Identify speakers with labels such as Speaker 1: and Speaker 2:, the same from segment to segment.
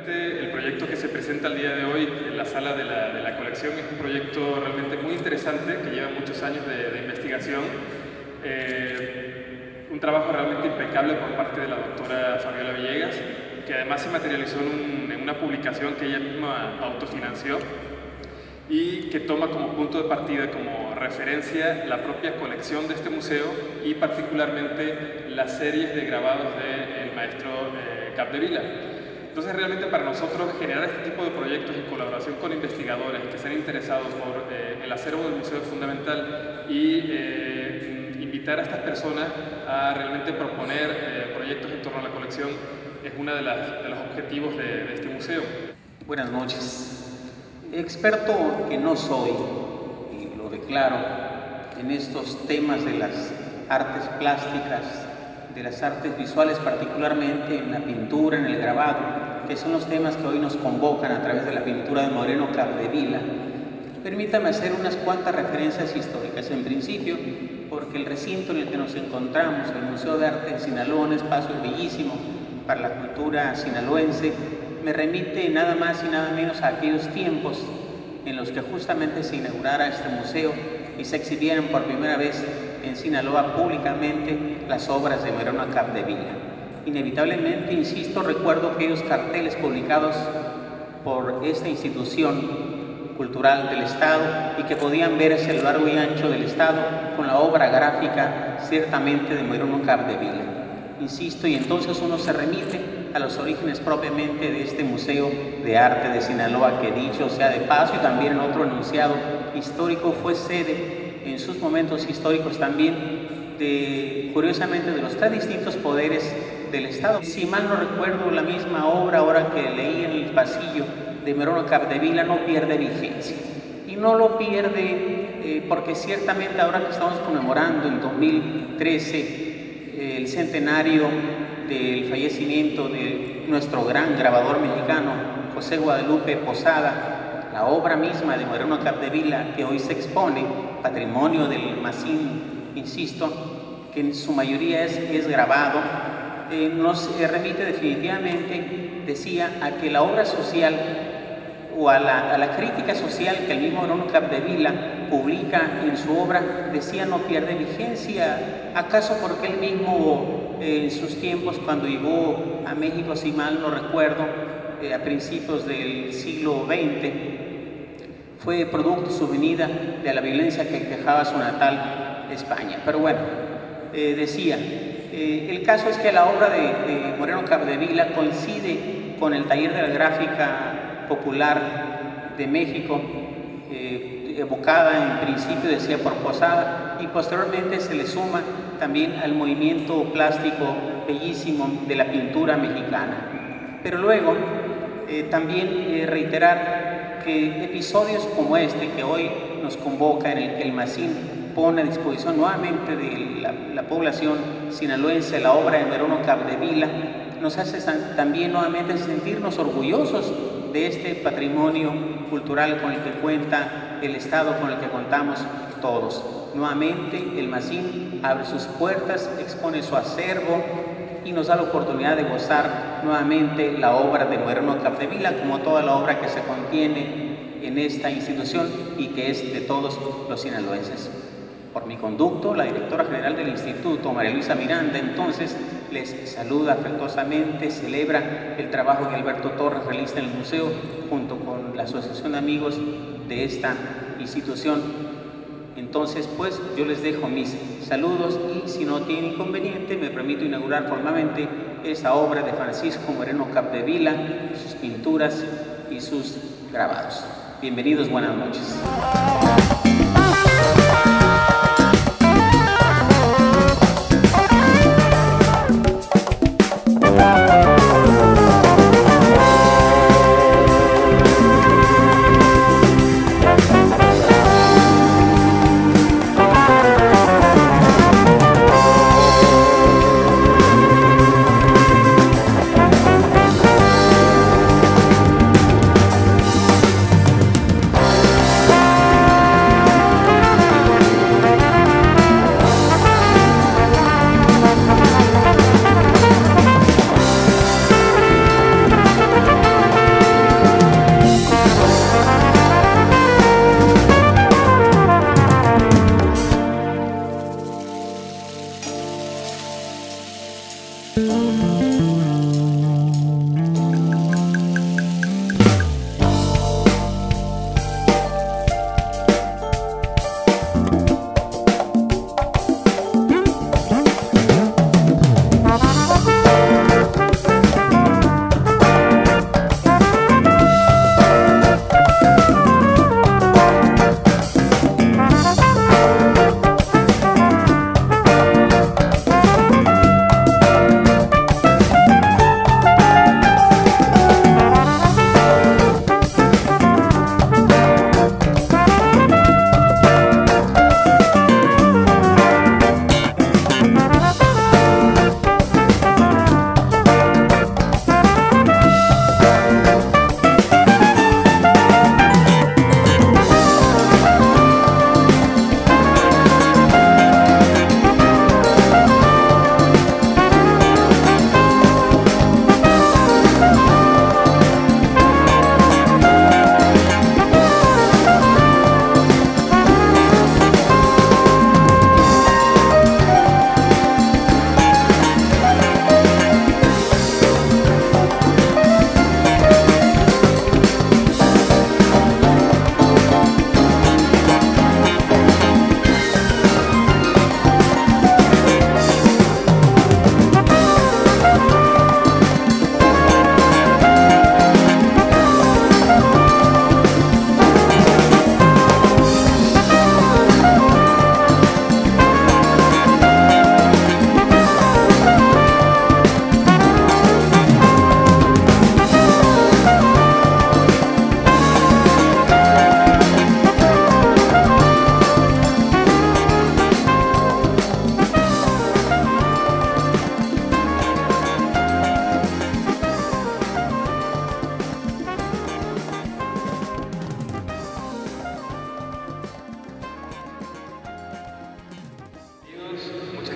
Speaker 1: realmente el proyecto que se presenta el día de hoy en la sala de la colección es un proyecto realmente muy interesante que lleva muchos años de investigación. Un trabajo realmente impecable por parte de la doctora Fabiola Villegas, que además se materializó en una publicación que ella misma autofinanció y que toma como punto de partida, como referencia, la propia colección de este museo y particularmente las series de grabados del maestro Capdevila. Entonces realmente para nosotros generar este tipo de proyectos en colaboración con investigadores que estén interesados por el acervo del museo es fundamental, y invitar a estas personas a realmente proponer proyectos en torno a la colección es uno de los objetivos de este museo.
Speaker 2: Buenas noches. Experto que no soy, y lo declaro, en estos temas de las artes plásticas, de las artes visuales, particularmente en la pintura, en el grabado, que son los temas que hoy nos convocan a través de la pintura de Moreno Capdevila. Permítame hacer unas cuantas referencias históricas. En principio, porque el recinto en el que nos encontramos, el Museo de Arte de Sinaloa, un espacio bellísimo para la cultura sinaloense, me remite nada más y nada menos a aquellos tiempos en los que justamente se inaugurara este museo y se exhibieran por primera vez en Sinaloa públicamente las obras de Moreno Capdevila. Inevitablemente, insisto, recuerdo aquellos carteles publicados por esta institución cultural del Estado y que podían verse a lo largo y ancho del Estado con la obra gráfica ciertamente de Moreno Capdevila. Insisto, y entonces uno se remite a los orígenes propiamente de este Museo de Arte de Sinaloa, que dicho sea de paso y también en otro enunciado histórico fue sede en sus momentos históricos también curiosamente de los tres distintos poderes del Estado. Si mal no recuerdo, la misma obra ahora que leí en el pasillo de Moreno Capdevila no pierde vigencia, y no lo pierde porque ciertamente ahora que estamos conmemorando en 2013 el centenario del fallecimiento de nuestro gran grabador mexicano José Guadalupe Posada, la obra misma de Moreno Capdevila que hoy se expone, patrimonio del MACIN, insisto, que en su mayoría es grabado, nos remite definitivamente, decía, a que la obra social o a la crítica social que el mismo Moreno Capdevila publica en su obra, decía, no pierde vigencia. ¿Acaso porque él mismo en sus tiempos, cuando llegó a México, si mal no recuerdo, a principios del siglo XX, fue producto su venida de la violencia que quejaba su natal España? Pero bueno, decía, el caso es que la obra de Moreno Capdevila coincide con el taller de la gráfica popular de México, evocada en principio, decía, por Posada, y posteriormente se le suma también al movimiento plástico bellísimo de la pintura mexicana. Pero luego también reiterar que episodios como este que hoy nos convoca, en el que el MACIN pone a disposición nuevamente de la población sinaloense la obra de Moreno Capdevila, nos hace también nuevamente sentirnos orgullosos de este patrimonio cultural con el que cuenta el Estado, con el que contamos todos. Nuevamente el MACIN abre sus puertas, expone su acervo y nos da la oportunidad de gozar nuevamente la obra de Moreno Capdevila, como toda la obra que se contiene en esta institución y que es de todos los sinaloenses. Por mi conducto, la directora general del Instituto, María Luisa Miranda, entonces les saluda afectuosamente, celebra el trabajo que Alberto Torres realiza en el museo junto con la Asociación de Amigos de esta institución. Entonces, pues, yo les dejo mis saludos y, si no tienen inconveniente, me permito inaugurar formalmente esta obra de Francisco Moreno Capdevila, sus pinturas y sus grabados. Bienvenidos, buenas noches.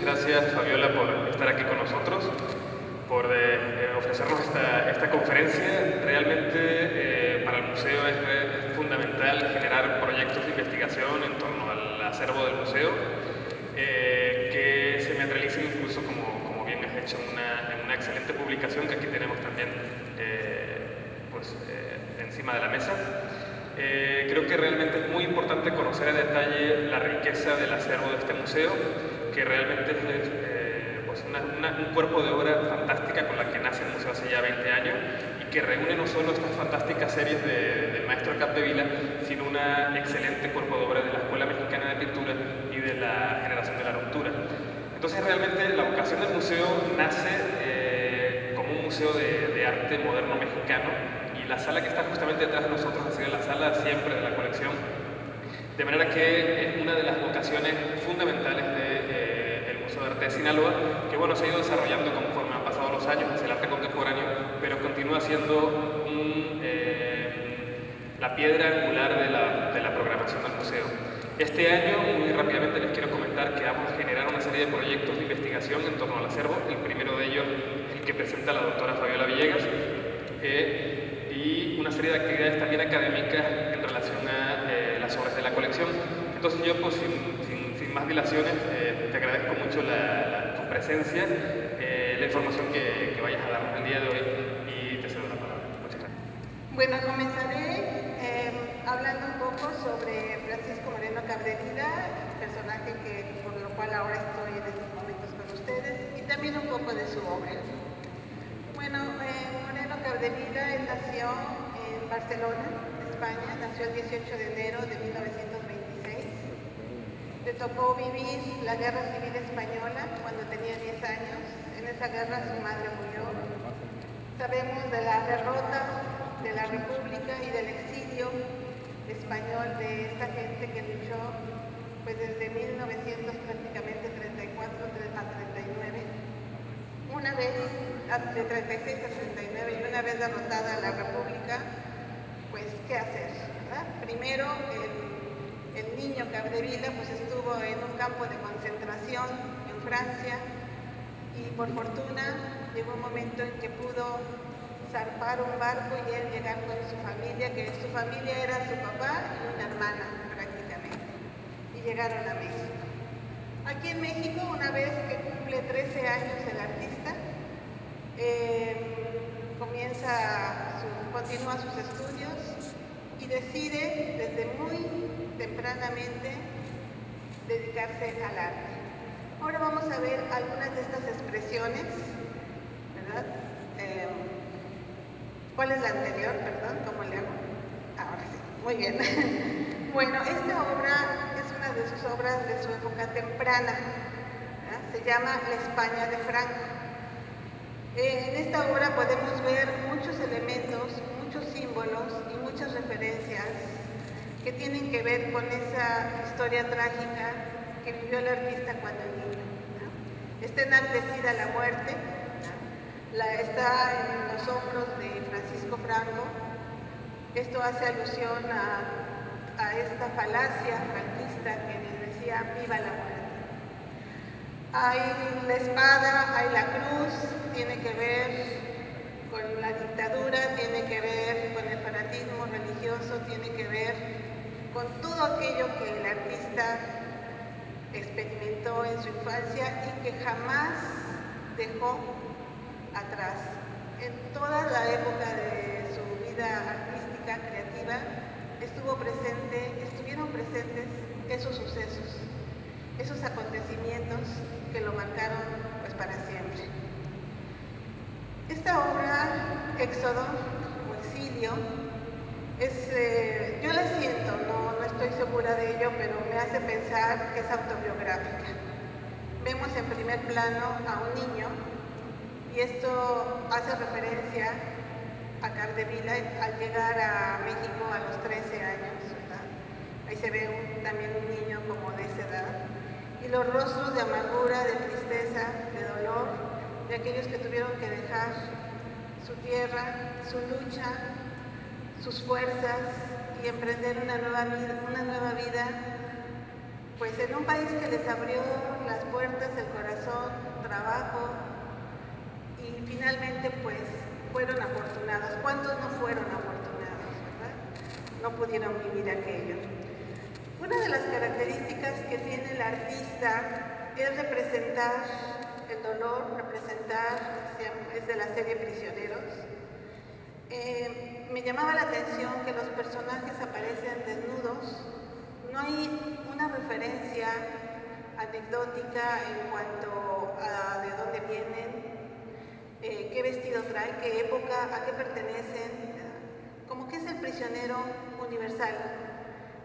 Speaker 1: gracias, Fabiola, por estar aquí con nosotros, por ofrecernos esta conferencia. Realmente para el museo es fundamental generar proyectos de investigación en torno al acervo del museo, que se materialicen incluso, como bien has hecho, en una excelente publicación que aquí tenemos también encima de la mesa. Creo que realmente es muy importante conocer a detalle la riqueza del acervo de este museo, que realmente es un cuerpo de obra fantástica con la que nace el museo hace ya 20 años y que reúne no solo estas fantásticas series del maestro Capdevila, sino una excelente cuerpo de obra de la Escuela Mexicana de Pintura y de la Generación de la Ruptura. Entonces realmente la vocación del museo nace como un museo de arte moderno mexicano, y la sala que está justamente detrás de nosotros ha sido la sala siempre de la colección, de manera que es una de las vocaciones fundamentales del Museo de Arte de Sinaloa, que bueno, se ha ido desarrollando conforme han pasado los años hacia el arte contemporáneo, pero continúa siendo la piedra angular de la programación del museo. Este año, muy rápidamente les quiero comentar que vamos a generar una serie de proyectos de investigación en torno al acervo. El primero de ellos es el que presenta la doctora Fabiola Villegas, y una serie de actividades también académicas en relación a las obras de la colección. Entonces yo, pues, sin más dilaciones, te agradezco mucho tu presencia, la información que vayas a darnos el día de hoy, y te cedo la palabra. Muchas gracias.
Speaker 3: Bueno, comenzaré hablando un poco sobre Francisco Moreno Capdevila, personaje por lo cual ahora estoy en estos momentos con ustedes, y también un poco de su obra. Bueno, Moreno Capdevila, él nació en Barcelona, España, nació el 18 de enero de 1926. Le tocó vivir la Guerra Civil Española cuando tenía 10 años. En esa guerra su madre murió. Sabemos de la derrota de la República y del exilio español de esta gente que luchó pues desde 1900 prácticamente 34 a 39. Una vez, de 36 a 39, y una vez derrotada la República, pues ¿qué hacer? ¿Verdad? Primero el niño Capdevila pues estuvo en un campo de concentración en Francia, y por fortuna llegó un momento en que pudo zarpar un barco y él llegar con su familia, que su familia era su papá y una hermana prácticamente, y llegaron a México. Aquí en México, una vez que cumple 13 años el artista, continúa sus estudios y decide desde muy tempranamente dedicarse al arte. Ahora vamos a ver algunas de estas expresiones, ¿verdad? ¿Cuál es la anterior? Perdón, ¿cómo le hago? Ahora sí, muy bien. Bueno, esta obra es una de sus obras de su época temprana, ¿verdad? Se llama La España de Franco. En esta obra podemos ver muchos elementos, muchos símbolos y muchas referencias que tienen que ver con esa historia trágica que vivió el artista cuando niño, ¿no? Está enaltecida la muerte, ¿no? Está en los hombros de Francisco Franco. Esto hace alusión a esta falacia franquista que les decía viva la muerte. Hay la espada, hay la cruz, tiene que ver con la dictadura, tiene que ver con el fanatismo religioso, tiene que ver con todo aquello que el artista experimentó en su infancia y que jamás dejó atrás. En toda la época de su vida artística, creativa, estuvieron presentes esos sucesos, esos acontecimientos que lo marcaron pues para siempre. Esta obra, Éxodo o Exilio, yo la siento, no estoy segura de ello, pero me hace pensar que es autobiográfica. Vemos en primer plano a un niño, y esto hace referencia a Capdevila al llegar a México a los 13 años, ¿verdad? Ahí se ve también un niño como de esa edad, y los rostros de amargura, de tristeza, de dolor, de aquellos que tuvieron que dejar su tierra, su lucha, sus fuerzas y emprender una nueva vida pues en un país que les abrió las puertas, el corazón, trabajo, y finalmente pues fueron afortunados. ¿Cuántos no fueron afortunados, verdad? No pudieron vivir aquello. Una de las características que tiene el artista es representar el dolor, es de la serie Prisioneros. Me llamaba la atención que los personajes aparecen desnudos. No hay una referencia anecdótica en cuanto a de dónde vienen, qué vestido traen, qué época, a qué pertenecen. Como que es el prisionero universal,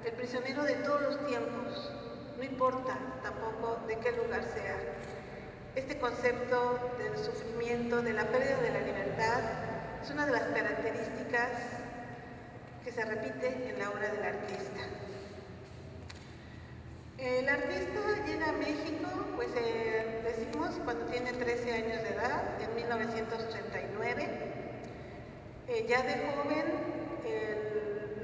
Speaker 3: el prisionero de todos los tiempos, no importa tampoco de qué lugar sea. Este concepto del sufrimiento, de la pérdida de la libertad, es una de las características que se repite en la obra del artista. El artista llega a México, pues decimos, cuando tiene 13 años de edad, en 1939. Ya de joven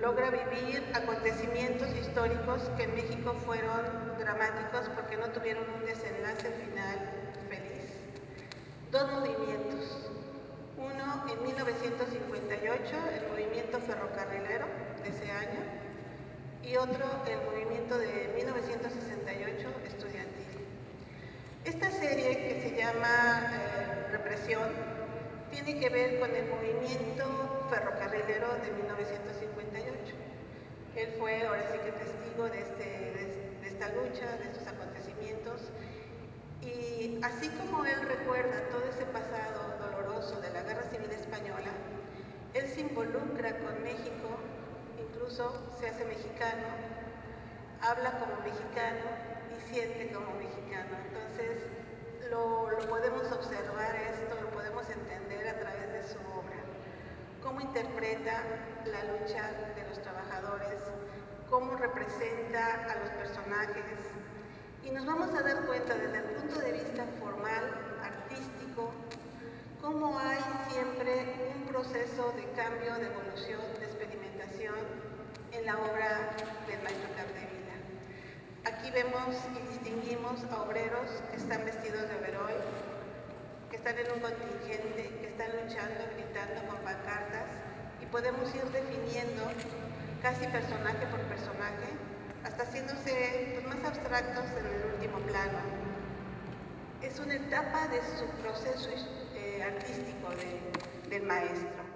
Speaker 3: logra vivir acontecimientos históricos que en México fueron dramáticos porque no tuvieron un desenlace final feliz. Dos movimientos. Uno en 1958, el movimiento ferrocarrilero de ese año, y otro el movimiento de 1968 estudiantil. Esta serie, que se llama Represión, tiene que ver con el movimiento ferrocarrilero de 1958. Él fue ahora sí que testigo de esta lucha, de estos acontecimientos, y así como él recuerda todo ese pasado doloroso de la Guerra Civil Española, él se involucra con México, incluso se hace mexicano, habla como mexicano y siente como mexicano. Entonces lo podemos observar esto, lo podemos entender a través de su obra. Cómo interpreta la lucha de los trabajadores, cómo representa a los personajes. Y nos vamos a dar cuenta desde el punto de vista formal, artístico, cómo hay siempre un proceso de cambio, de evolución, de experimentación en la obra del maestro Capdevila. Aquí vemos y distinguimos a obreros que están vestidos de overol, que están en un contingente, que están luchando, gritando con pancartas, y podemos ir definiendo casi personaje por personaje, hasta haciéndose más abstractos en el último plano. Es una etapa de su proceso artístico del maestro.